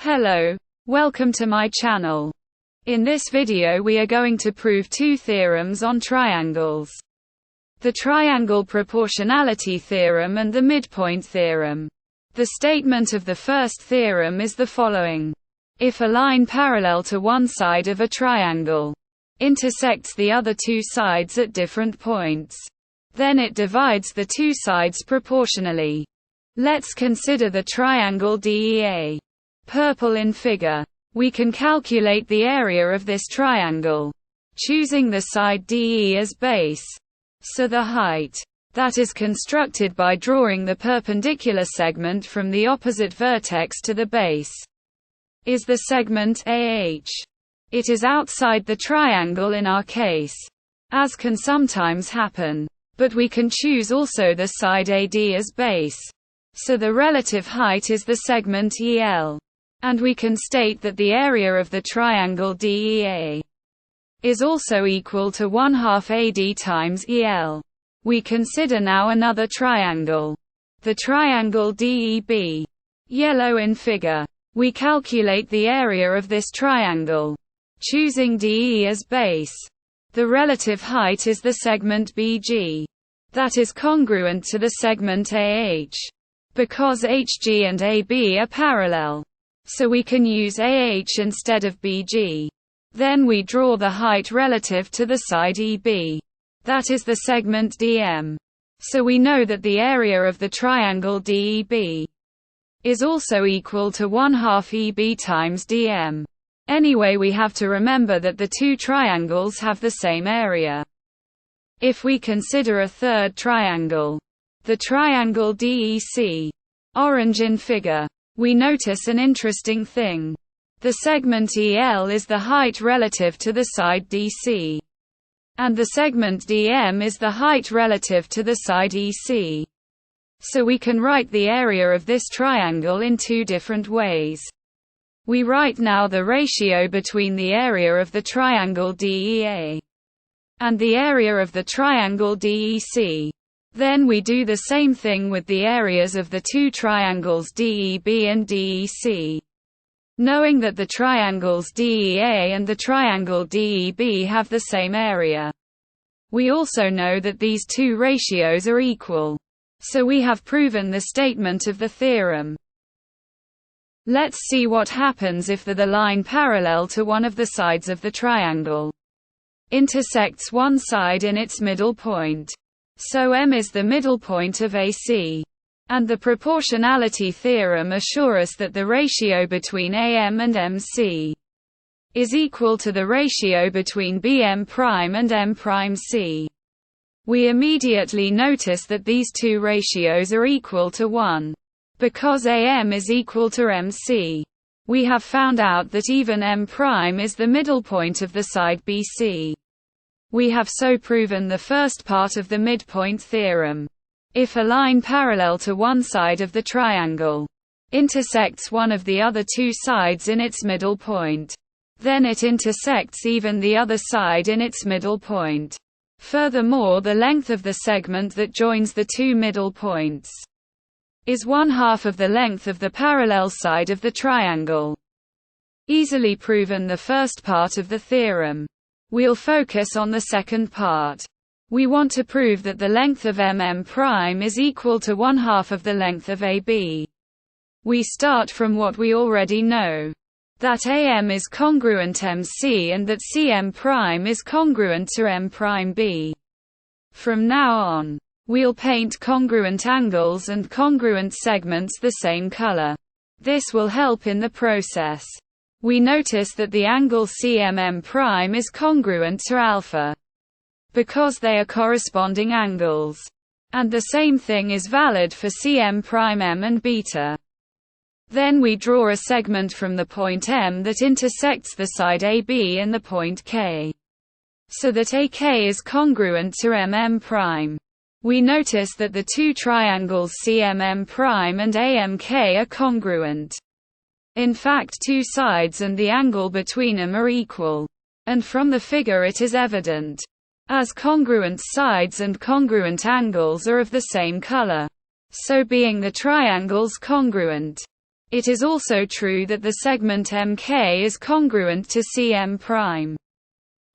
Hello. Welcome to my channel. In this video we are going to prove two theorems on triangles. The triangle proportionality theorem and the midpoint theorem. The statement of the first theorem is the following. If a line parallel to one side of a triangle intersects the other two sides at different points, then it divides the two sides proportionally. Let's consider the triangle DEA. Purple in figure. We can calculate the area of this triangle, choosing the side DE as base. So the height that is constructed by drawing the perpendicular segment from the opposite vertex to the base is the segment AH. It is outside the triangle in our case, as can sometimes happen, but we can choose also the side AD as base. So the relative height is the segment EL. And we can state that the area of the triangle DEA is also equal to 1/2 AD times EL. We consider now another triangle. The triangle DEB. Yellow in figure. We calculate the area of this triangle, choosing DE as base. The relative height is the segment BG. That is congruent to the segment AH. Because HG and AB are parallel, so we can use AH instead of BG. Then we draw the height relative to the side EB. That is the segment DM. So we know that the area of the triangle DEB is also equal to 1/2 EB times DM. Anyway, we have to remember that the two triangles have the same area. If we consider a third triangle, the triangle DEC, orange in figure, we notice an interesting thing. The segment EL is the height relative to the side DC. And the segment DM is the height relative to the side EC. So we can write the area of this triangle in two different ways. We write now the ratio between the area of the triangle DEA and the area of the triangle DEC. Then we do the same thing with the areas of the two triangles DEB and DEC. Knowing that the triangles DEA and the triangle DEB have the same area, we also know that these two ratios are equal. So we have proven the statement of the theorem. Let's see what happens if the line parallel to one of the sides of the triangle intersects one side in its middle point. So M is the middle point of AC. And the proportionality theorem assures us that the ratio between AM and MC is equal to the ratio between BM' and M'C. We immediately notice that these two ratios are equal to 1. Because AM is equal to MC, we have found out that even M' is the middle point of the side BC. We have so proven the first part of the midpoint theorem. If a line parallel to one side of the triangle intersects one of the other two sides in its middle point, then it intersects even the other side in its middle point. Furthermore, the length of the segment that joins the two middle points is 1/2 of the length of the parallel side of the triangle. Easily proven the first part of the theorem. We'll focus on the second part. We want to prove that the length of MM' is equal to 1/2 of the length of AB. We start from what we already know, that AM is congruent MC and that CM' is congruent to M'B. From now on, we'll paint congruent angles and congruent segments the same color. This will help in the process. We notice that the angle CMM' is congruent to alpha, because they are corresponding angles. And the same thing is valid for CM' and beta. Then we draw a segment from the point M that intersects the side AB and the point K, so that AK is congruent to MM'. We notice that the two triangles CMM' and AMK are congruent. In fact, two sides and the angle between them are equal. And from the figure it is evident, as congruent sides and congruent angles are of the same color, so being the triangles congruent, It is also true that the segment MK is congruent to CM',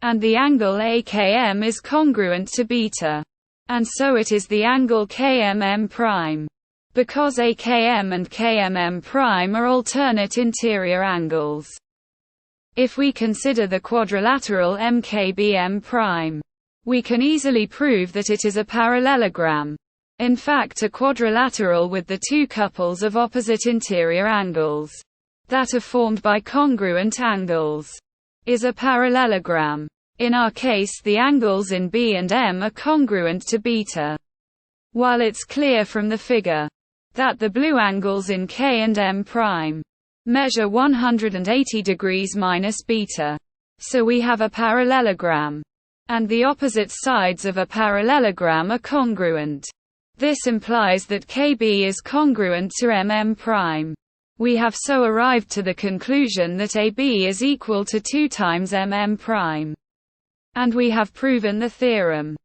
and the angle AKM is congruent to beta. And so it is the angle KMM', because AKM and KMM' are alternate interior angles. If we consider the quadrilateral MKBM', we can easily prove that it is a parallelogram. In fact, a quadrilateral with the two couples of opposite interior angles that are formed by congruent angles is a parallelogram. In our case, the angles in B and M are congruent to beta. While it's clear from the figure that the blue angles in K and M' measure 180 degrees minus beta. So we have a parallelogram. And the opposite sides of a parallelogram are congruent. This implies that KB is congruent to MM'. We have so arrived to the conclusion that AB is equal to 2 times MM'. And we have proven the theorem.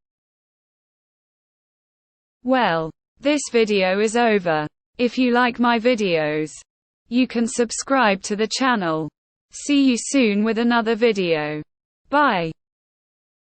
Well, this video is over. If you like my videos, you can subscribe to the channel. See you soon with another video. Bye.